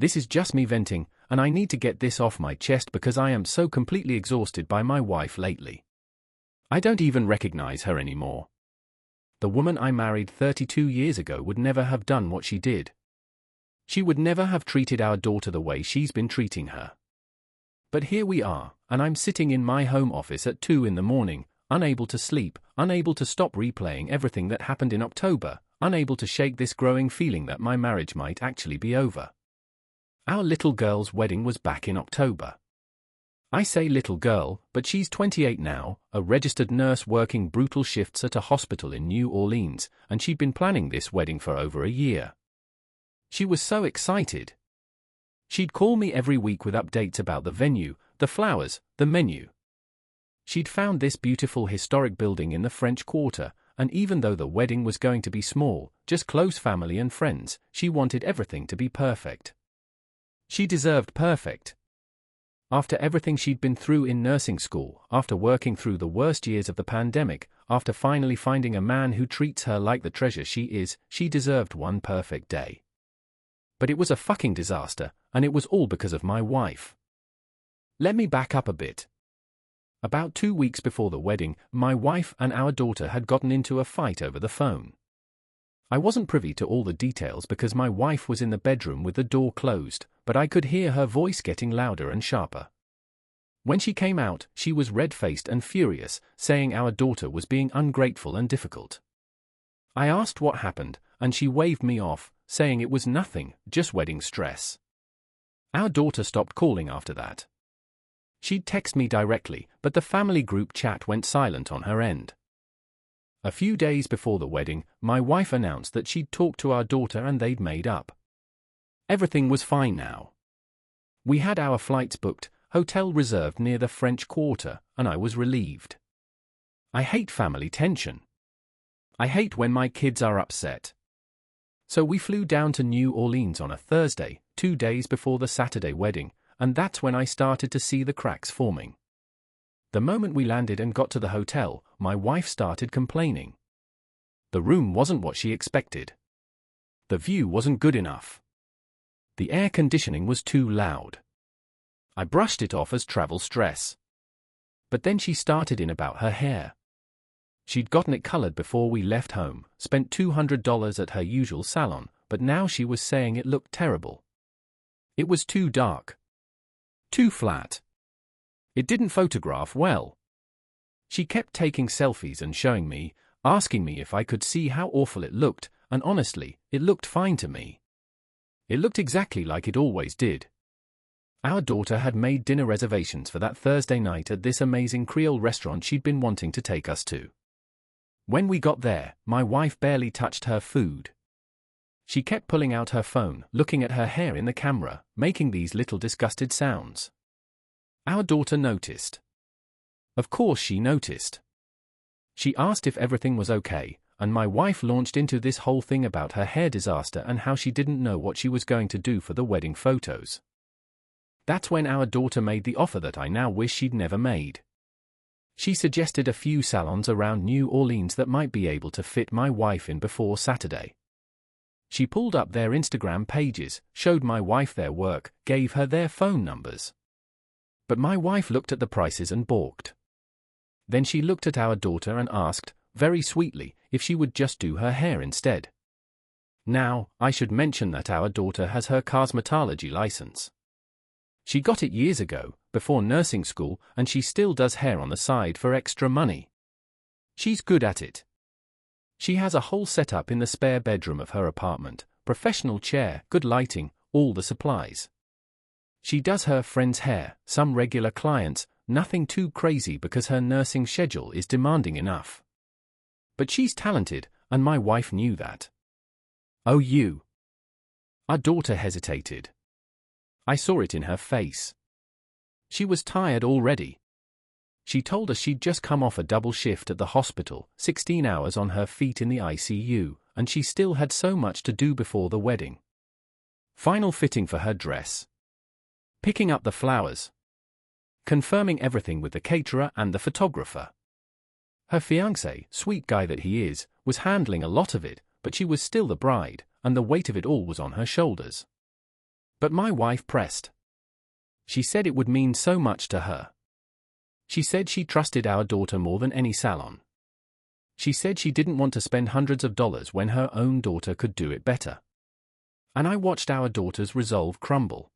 This is just me venting, and I need to get this off my chest because I am so completely exhausted by my wife lately. I don't even recognize her anymore. The woman I married 32 years ago would never have done what she did. She would never have treated our daughter the way she's been treating her. But here we are, and I'm sitting in my home office at 2 in the morning, unable to sleep, unable to stop replaying everything that happened in October, unable to shake this growing feeling that my marriage might actually be over. Our little girl's wedding was back in October. I say little girl, but she's 28 now, a registered nurse working brutal shifts at a hospital in New Orleans, and she'd been planning this wedding for over a year. She was so excited. She'd call me every week with updates about the venue, the flowers, the menu. She'd found this beautiful historic building in the French Quarter, and even though the wedding was going to be small, just close family and friends, she wanted everything to be perfect. She deserved perfect. After everything she'd been through in nursing school, after working through the worst years of the pandemic, after finally finding a man who treats her like the treasure she is, she deserved one perfect day. But it was a fucking disaster, and it was all because of my wife. Let me back up a bit. About 2 weeks before the wedding, my wife and our daughter had gotten into a fight over the phone. I wasn't privy to all the details because my wife was in the bedroom with the door closed, but I could hear her voice getting louder and sharper. When she came out, she was red-faced and furious, saying our daughter was being ungrateful and difficult. I asked what happened, and she waved me off, saying it was nothing, just wedding stress. Our daughter stopped calling after that. She'd text me directly, but the family group chat went silent on her end. A few days before the wedding, my wife announced that she'd talked to our daughter and they'd made up. Everything was fine now. We had our flights booked, hotel reserved near the French Quarter, and I was relieved. I hate family tension. I hate when my kids are upset. So we flew down to New Orleans on a Thursday, 2 days before the Saturday wedding, and that's when I started to see the cracks forming. The moment we landed and got to the hotel, my wife started complaining. The room wasn't what she expected. The view wasn't good enough. The air conditioning was too loud. I brushed it off as travel stress. But then she started in about her hair. She'd gotten it colored before we left home, spent $200 at her usual salon, but now she was saying it looked terrible. It was too dark. Too flat. It didn't photograph well. She kept taking selfies and showing me, asking me if I could see how awful it looked, and honestly, it looked fine to me. It looked exactly like it always did. Our daughter had made dinner reservations for that Thursday night at this amazing Creole restaurant she'd been wanting to take us to. When we got there, my wife barely touched her food. She kept pulling out her phone, looking at her hair in the camera, making these little disgusted sounds. Our daughter noticed. Of course she noticed. She asked if everything was okay, and my wife launched into this whole thing about her hair disaster and how she didn't know what she was going to do for the wedding photos. That's when our daughter made the offer that I now wish she'd never made. She suggested a few salons around New Orleans that might be able to fit my wife in before Saturday. She pulled up their Instagram pages, showed my wife their work, gave her their phone numbers. But my wife looked at the prices and balked. Then she looked at our daughter and asked, very sweetly, if she would just do her hair instead. Now, I should mention that our daughter has her cosmetology license. She got it years ago, before nursing school, and she still does hair on the side for extra money. She's good at it. She has a whole setup in the spare bedroom of her apartment, professional chair, good lighting, all the supplies. She does her friends' hair, some regular clients, nothing too crazy because her nursing schedule is demanding enough. But she's talented, and my wife knew that. Oh, you. Our daughter hesitated. I saw it in her face. She was tired already. She told us she'd just come off a double shift at the hospital, 16 hours on her feet in the ICU, and she still had so much to do before the wedding. Final fitting for her dress. Picking up the flowers. Confirming everything with the caterer and the photographer. Her fiancé, sweet guy that he is, was handling a lot of it, but she was still the bride, and the weight of it all was on her shoulders. But my wife pressed. She said it would mean so much to her. She said she trusted our daughter more than any salon. She said she didn't want to spend hundreds of dollars when her own daughter could do it better. And I watched our daughter's resolve crumble.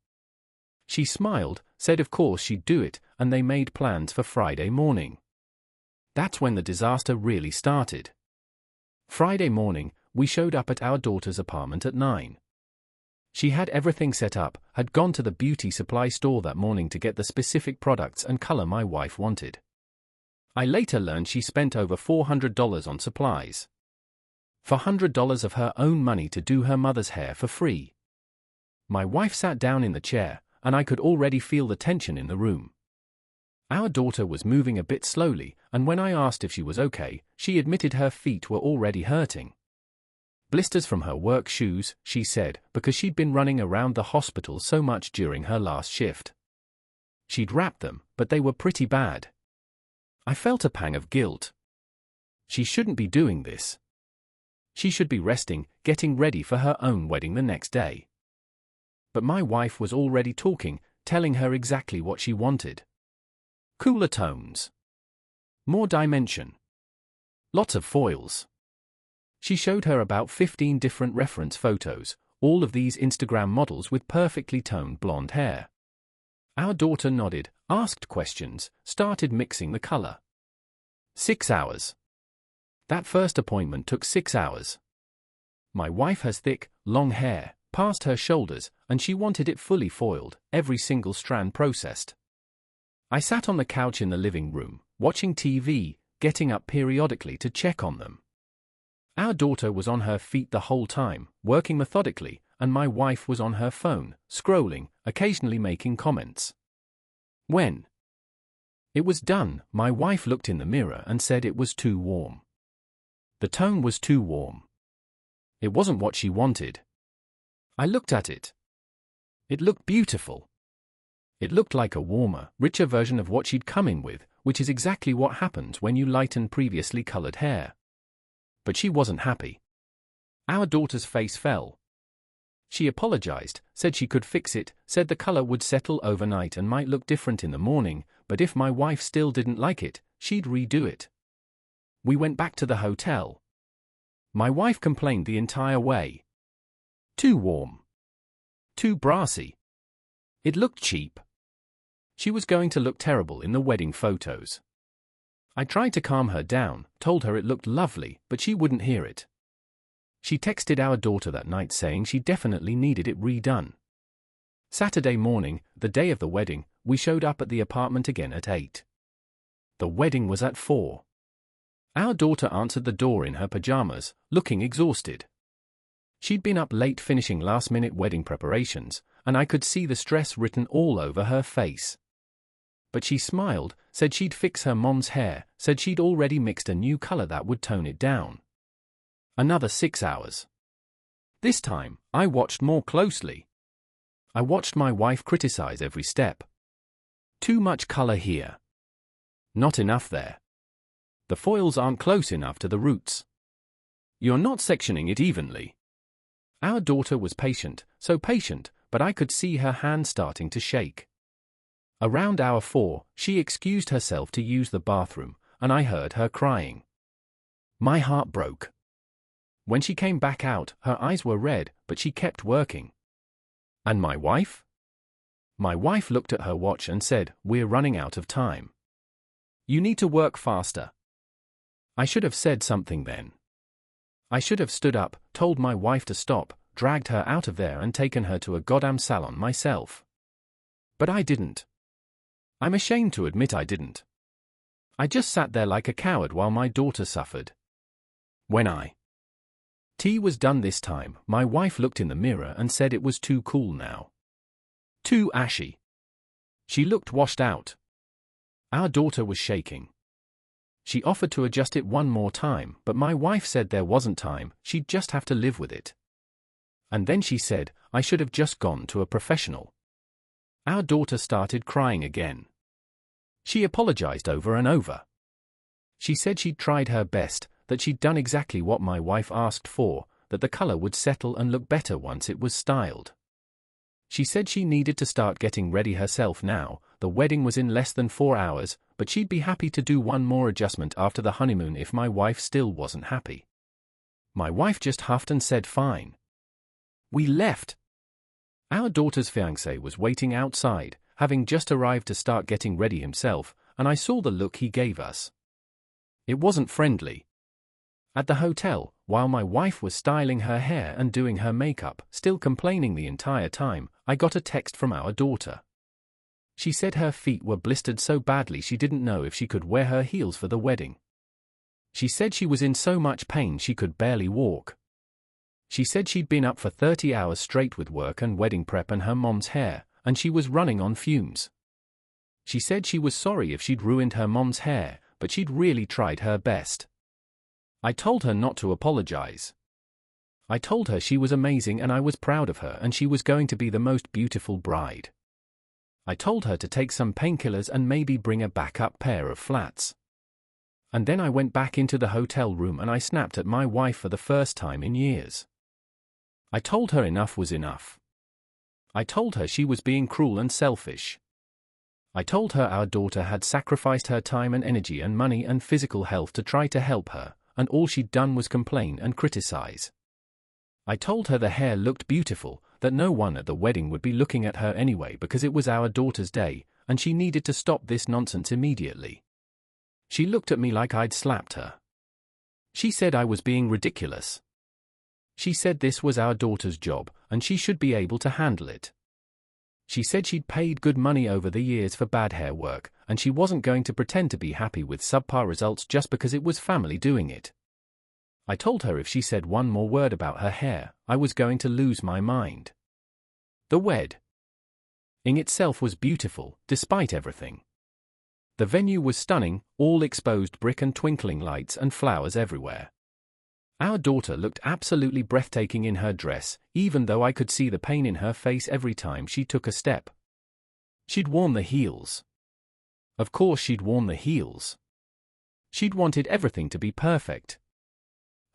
She smiled, said of course she'd do it, and they made plans for Friday morning. That's when the disaster really started. Friday morning, we showed up at our daughter's apartment at 9. She had everything set up, had gone to the beauty supply store that morning to get the specific products and color my wife wanted. I later learned she spent over $400 on supplies. $400 of her own money to do her mother's hair for free. My wife sat down in the chair, and I could already feel the tension in the room. Our daughter was moving a bit slowly, and when I asked if she was okay, she admitted her feet were already hurting. Blisters from her work shoes, she said, because she'd been running around the hospital so much during her last shift. She'd wrapped them, but they were pretty bad. I felt a pang of guilt. She shouldn't be doing this. She should be resting, getting ready for her own wedding the next day. But my wife was already talking, telling her exactly what she wanted. Cooler tones. More dimension. Lots of foils. She showed her about 15 different reference photos, all of these Instagram models with perfectly toned blonde hair. Our daughter nodded, asked questions, started mixing the color. 6 hours. That first appointment took 6 hours. My wife has thick, long hair, past her shoulders, and she wanted it fully foiled, every single strand processed. I sat on the couch in the living room, watching TV, getting up periodically to check on them. Our daughter was on her feet the whole time, working methodically, and my wife was on her phone, scrolling, occasionally making comments. When it was done, my wife looked in the mirror and said it was too warm. The tone was too warm. It wasn't what she wanted. I looked at it. It looked beautiful. It looked like a warmer, richer version of what she'd come in with, which is exactly what happens when you lighten previously colored hair. But she wasn't happy. Our daughter's face fell. She apologized, said she could fix it, said the color would settle overnight and might look different in the morning, but if my wife still didn't like it, she'd redo it. We went back to the hotel. My wife complained the entire way. Too warm. Too brassy. It looked cheap. She was going to look terrible in the wedding photos. I tried to calm her down, told her it looked lovely, but she wouldn't hear it. She texted our daughter that night saying she definitely needed it redone. Saturday morning, the day of the wedding, we showed up at the apartment again at 8. The wedding was at 4. Our daughter answered the door in her pajamas, looking exhausted. She'd been up late finishing last-minute wedding preparations, and I could see the stress written all over her face. But she smiled, said she'd fix her mom's hair, said she'd already mixed a new color that would tone it down. Another 6 hours. This time, I watched more closely. I watched my wife criticize every step. Too much color here. Not enough there. The foils aren't close enough to the roots. You're not sectioning it evenly. Our daughter was patient, so patient, but I could see her hand starting to shake. Around hour 4, she excused herself to use the bathroom, and I heard her crying. My heart broke. When she came back out, her eyes were red, but she kept working. And my wife? My wife looked at her watch and said, "We're running out of time. You need to work faster." I should have said something then. I should have stood up, told my wife to stop, dragged her out of there and taken her to a goddamn salon myself. But I didn't. I'm ashamed to admit I didn't. I just sat there like a coward while my daughter suffered. When tea was done this time, my wife looked in the mirror and said it was too cool now. Too ashy. She looked washed out. Our daughter was shaking. She offered to adjust it one more time, but my wife said there wasn't time, she'd just have to live with it. And then she said, I should have just gone to a professional. Our daughter started crying again. She apologized over and over. She said she'd tried her best, that she'd done exactly what my wife asked for, that the color would settle and look better once it was styled. She said she needed to start getting ready herself now. The wedding was in less than 4 hours, but she'd be happy to do one more adjustment after the honeymoon if my wife still wasn't happy. My wife just huffed and said fine. We left. Our daughter's fiancé was waiting outside, having just arrived to start getting ready himself, and I saw the look he gave us. It wasn't friendly. At the hotel, while my wife was styling her hair and doing her makeup, still complaining the entire time, I got a text from our daughter. She said her feet were blistered so badly she didn't know if she could wear her heels for the wedding. She said she was in so much pain she could barely walk. She said she'd been up for 30 hours straight with work and wedding prep and her mom's hair, and she was running on fumes. She said she was sorry if she'd ruined her mom's hair, but she'd really tried her best. I told her not to apologize. I told her she was amazing and I was proud of her and she was going to be the most beautiful bride. I told her to take some painkillers and maybe bring a backup pair of flats. And then I went back into the hotel room and I snapped at my wife for the first time in years. I told her enough was enough. I told her she was being cruel and selfish. I told her our daughter had sacrificed her time and energy and money and physical health to try to help her, and all she'd done was complain and criticize. I told her the hair looked beautiful, that no one at the wedding would be looking at her anyway because it was our daughter's day, and she needed to stop this nonsense immediately. She looked at me like I'd slapped her. She said I was being ridiculous. She said this was our daughter's job, and she should be able to handle it. She said she'd paid good money over the years for bad hair work, and she wasn't going to pretend to be happy with subpar results just because it was family doing it. I told her if she said one more word about her hair, I was going to lose my mind. The wedding itself was beautiful, despite everything. The venue was stunning, all exposed brick and twinkling lights and flowers everywhere. Our daughter looked absolutely breathtaking in her dress, even though I could see the pain in her face every time she took a step. She'd worn the heels. Of course she'd worn the heels. She'd wanted everything to be perfect.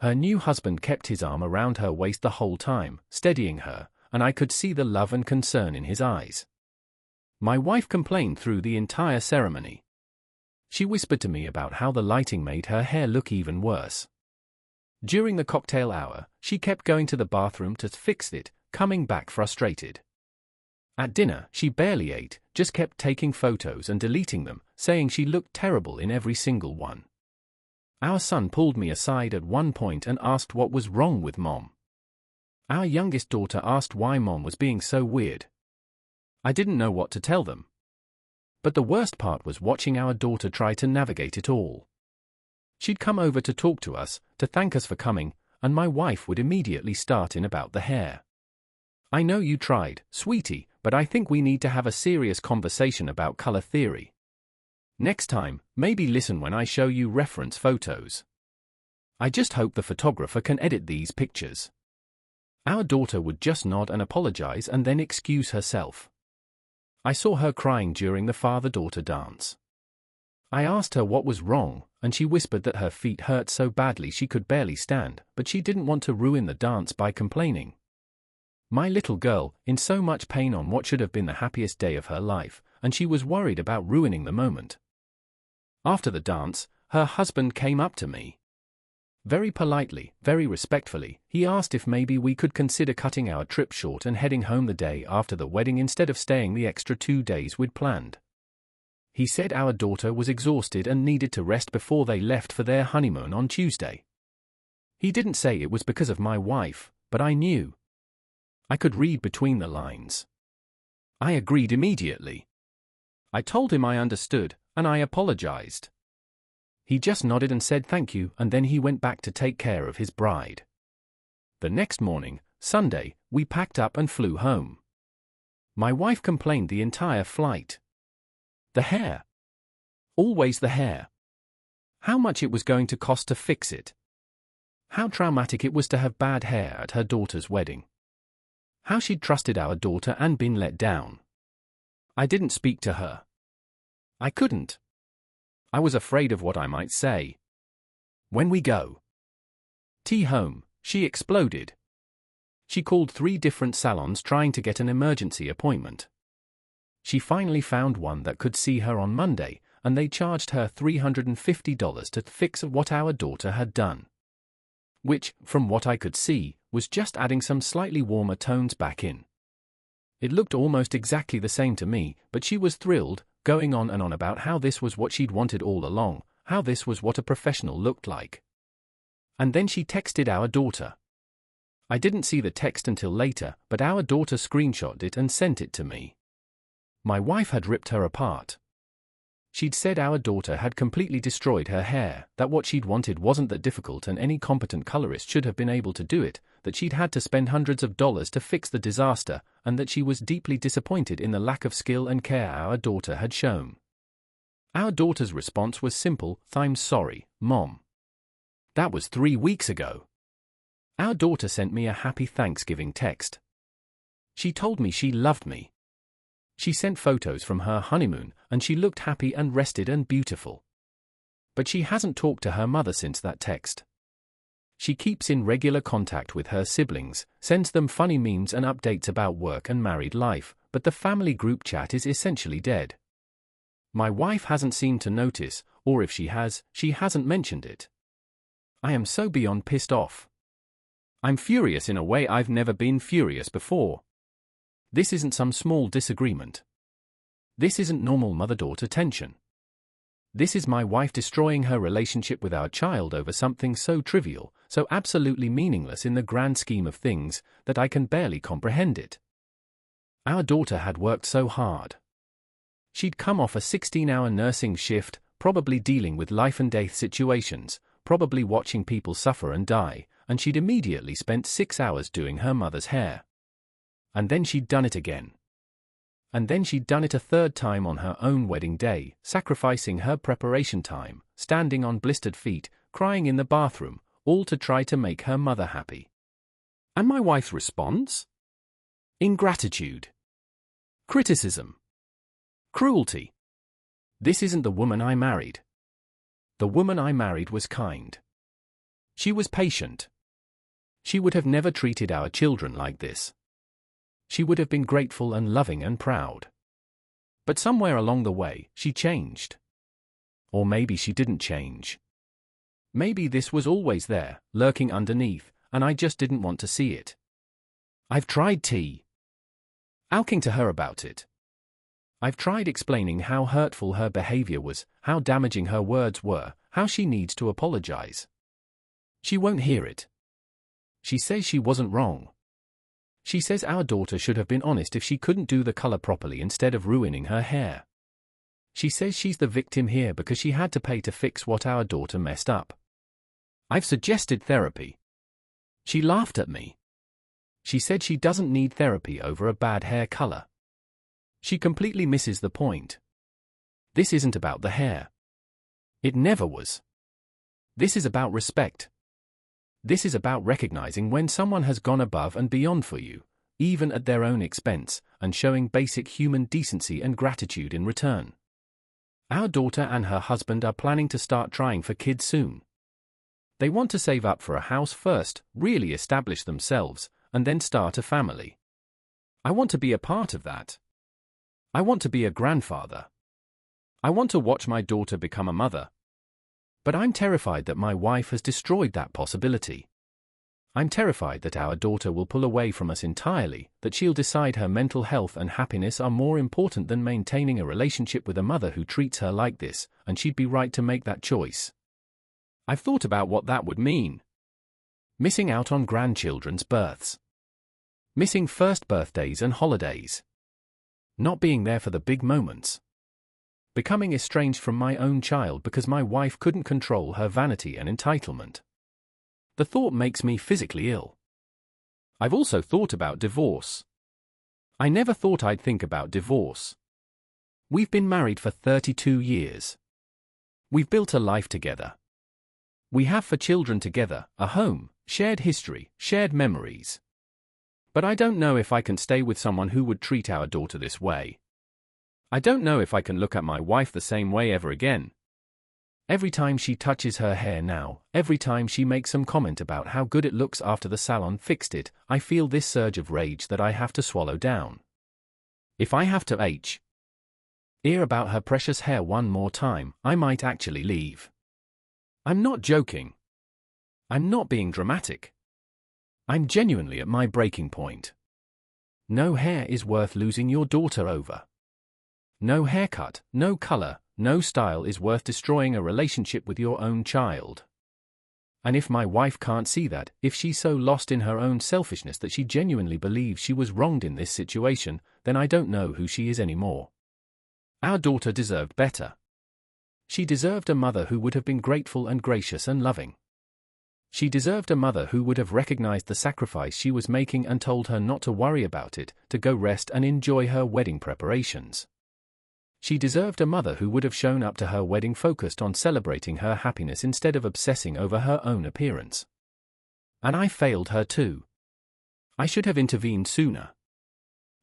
Her new husband kept his arm around her waist the whole time, steadying her, and I could see the love and concern in his eyes. My wife complained through the entire ceremony. She whispered to me about how the lighting made her hair look even worse. During the cocktail hour, she kept going to the bathroom to fix it, coming back frustrated. At dinner, she barely ate, just kept taking photos and deleting them, saying she looked terrible in every single one. Our son pulled me aside at one point and asked what was wrong with Mom. Our youngest daughter asked why Mom was being so weird. I didn't know what to tell them. But the worst part was watching our daughter try to navigate it all. She'd come over to talk to us, to thank us for coming, and my wife would immediately start in about the hair. I know you tried, sweetie, but I think we need to have a serious conversation about color theory. Next time, maybe listen when I show you reference photos. I just hope the photographer can edit these pictures. Our daughter would just nod and apologize and then excuse herself. I saw her crying during the father-daughter dance. I asked her what was wrong, and she whispered that her feet hurt so badly she could barely stand, but she didn't want to ruin the dance by complaining. My little girl, in so much pain on what should have been the happiest day of her life, and she was worried about ruining the moment. After the dance, her husband came up to me. Very politely, very respectfully, he asked if maybe we could consider cutting our trip short and heading home the day after the wedding instead of staying the extra 2 days we'd planned. He said our daughter was exhausted and needed to rest before they left for their honeymoon on Tuesday. He didn't say it was because of my wife, but I knew. I could read between the lines. I agreed immediately. I told him I understood, and I apologized. He just nodded and said thank you, and then he went back to take care of his bride. The next morning, Sunday, we packed up and flew home. My wife complained the entire flight. The hair. Always the hair. How much it was going to cost to fix it. How traumatic it was to have bad hair at her daughter's wedding. How she'd trusted our daughter and been let down. I didn't speak to her. I couldn't. I was afraid of what I might say. When we go home, she exploded. She called 3 different salons trying to get an emergency appointment. She finally found one that could see her on Monday, and they charged her $350 to fix what our daughter had done. Which, from what I could see, was just adding some slightly warmer tones back in. It looked almost exactly the same to me, but she was thrilled, going on and on about how this was what she'd wanted all along, how this was what a professional looked like. And then she texted our daughter. I didn't see the text until later, but our daughter screenshotted it and sent it to me. My wife had ripped her apart. She'd said our daughter had completely destroyed her hair, that what she'd wanted wasn't that difficult and any competent colorist should have been able to do it, that she'd had to spend hundreds of dollars to fix the disaster, and that she was deeply disappointed in the lack of skill and care our daughter had shown. Our daughter's response was simple: "I'm sorry, Mom." That was 3 weeks ago. Our daughter sent me a happy Thanksgiving text. She told me she loved me. She sent photos from her honeymoon, and she looked happy and rested and beautiful. But she hasn't talked to her mother since that text. She keeps in regular contact with her siblings, sends them funny memes and updates about work and married life, but the family group chat is essentially dead. My wife hasn't seemed to notice, or if she has, she hasn't mentioned it. I am so beyond pissed off. I'm furious in a way I've never been furious before. This isn't some small disagreement. This isn't normal mother-daughter tension. This is my wife destroying her relationship with our child over something so trivial, so absolutely meaningless in the grand scheme of things, that I can barely comprehend it. Our daughter had worked so hard. She'd come off a 16-hour nursing shift, probably dealing with life-and-death situations, probably watching people suffer and die, and she'd immediately spent 6 hours doing her mother's hair. And then she'd done it again. And then she'd done it a third time on her own wedding day, sacrificing her preparation time, standing on blistered feet, crying in the bathroom, all to try to make her mother happy. And my wife's response? Ingratitude. Criticism. Cruelty. This isn't the woman I married. The woman I married was kind. She was patient. She would have never treated our children like this. She would have been grateful and loving and proud. But somewhere along the way, she changed. Or maybe she didn't change. Maybe this was always there, lurking underneath, and I just didn't want to see it. I've tried talking to her about it. I've tried explaining how hurtful her behavior was, how damaging her words were, how she needs to apologize. She won't hear it. She says she wasn't wrong. She says our daughter should have been honest if she couldn't do the color properly instead of ruining her hair. She says she's the victim here because she had to pay to fix what our daughter messed up. I've suggested therapy. She laughed at me. She said she doesn't need therapy over a bad hair color. She completely misses the point. This isn't about the hair. It never was. This is about respect. This is about recognizing when someone has gone above and beyond for you, even at their own expense, and showing basic human decency and gratitude in return. Our daughter and her husband are planning to start trying for kids soon. They want to save up for a house first, really establish themselves, and then start a family. I want to be a part of that. I want to be a grandfather. I want to watch my daughter become a mother. But I'm terrified that my wife has destroyed that possibility. I'm terrified that our daughter will pull away from us entirely, that she'll decide her mental health and happiness are more important than maintaining a relationship with a mother who treats her like this, and she'd be right to make that choice. I've thought about what that would mean. Missing out on grandchildren's births. Missing first birthdays and holidays. Not being there for the big moments. Becoming estranged from my own child because my wife couldn't control her vanity and entitlement. The thought makes me physically ill. I've also thought about divorce. I never thought I'd think about divorce. We've been married for 32 years. We've built a life together. We have 4 children together, a home, shared history, shared memories. But I don't know if I can stay with someone who would treat our daughter this way. I don't know if I can look at my wife the same way ever again. Every time she touches her hair now, every time she makes some comment about how good it looks after the salon fixed it, I feel this surge of rage that I have to swallow down. If I have to hear about her precious hair one more time, I might actually leave. I'm not joking. I'm not being dramatic. I'm genuinely at my breaking point. No hair is worth losing your daughter over. No haircut, no color, no style is worth destroying a relationship with your own child. And if my wife can't see that, if she's so lost in her own selfishness that she genuinely believes she was wronged in this situation, then I don't know who she is anymore. Our daughter deserved better. She deserved a mother who would have been grateful and gracious and loving. She deserved a mother who would have recognized the sacrifice she was making and told her not to worry about it, to go rest and enjoy her wedding preparations. She deserved a mother who would have shown up to her wedding focused on celebrating her happiness instead of obsessing over her own appearance. And I failed her too. I should have intervened sooner.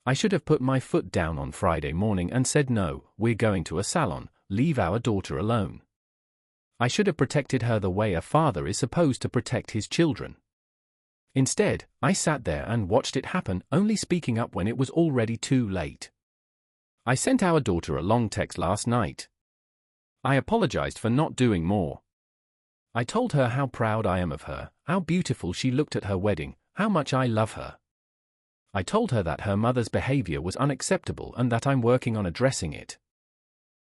I should have put my foot down on Friday morning and said no, we're going to a salon, leave our daughter alone. I should have protected her the way a father is supposed to protect his children. Instead, I sat there and watched it happen, only speaking up when it was already too late. I sent our daughter a long text last night. I apologized for not doing more. I told her how proud I am of her, how beautiful she looked at her wedding, how much I love her. I told her that her mother's behavior was unacceptable and that I'm working on addressing it.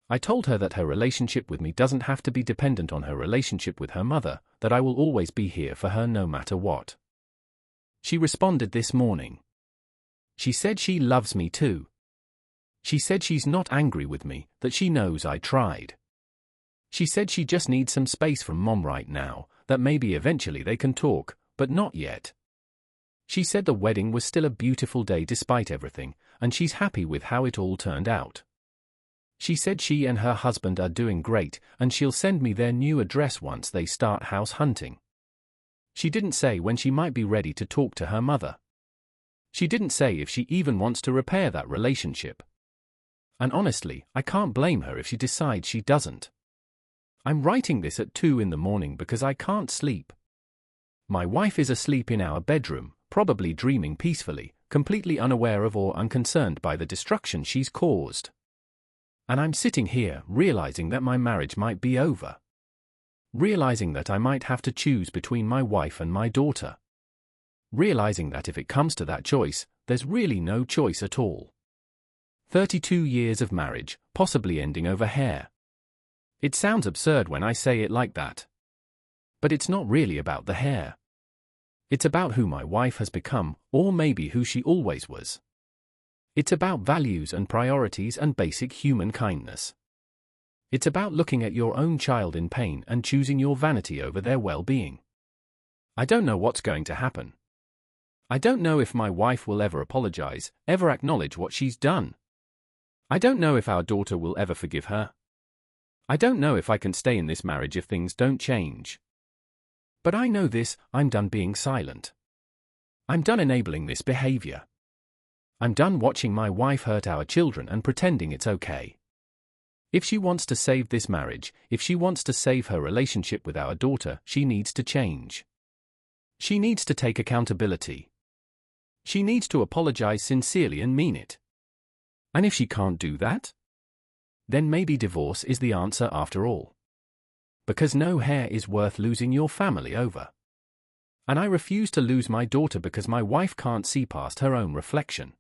I told her that her relationship with me doesn't have to be dependent on her relationship with her mother, that I will always be here for her no matter what. She responded this morning. She said she loves me too. She said she's not angry with me, that she knows I tried. She said she just needs some space from Mom right now, that maybe eventually they can talk, but not yet. She said the wedding was still a beautiful day despite everything, and she's happy with how it all turned out. She said she and her husband are doing great, and she'll send me their new address once they start house hunting. She didn't say when she might be ready to talk to her mother. She didn't say if she even wants to repair that relationship. And honestly, I can't blame her if she decides she doesn't. I'm writing this at 2 in the morning because I can't sleep. My wife is asleep in our bedroom, probably dreaming peacefully, completely unaware of or unconcerned by the destruction she's caused. And I'm sitting here, realizing that my marriage might be over. Realizing that I might have to choose between my wife and my daughter. Realizing that if it comes to that choice, there's really no choice at all. 32 years of marriage, possibly ending over hair. It sounds absurd when I say it like that. But it's not really about the hair. It's about who my wife has become, or maybe who she always was. It's about values and priorities and basic human kindness. It's about looking at your own child in pain and choosing your vanity over their well-being. I don't know what's going to happen. I don't know if my wife will ever apologize, ever acknowledge what she's done. I don't know if our daughter will ever forgive her. I don't know if I can stay in this marriage if things don't change. But I know this, I'm done being silent. I'm done enabling this behavior. I'm done watching my wife hurt our children and pretending it's okay. If she wants to save this marriage, if she wants to save her relationship with our daughter, she needs to change. She needs to take accountability. She needs to apologize sincerely and mean it. And if she can't do that, then maybe divorce is the answer after all. Because no hair is worth losing your family over. And I refuse to lose my daughter because my wife can't see past her own reflection.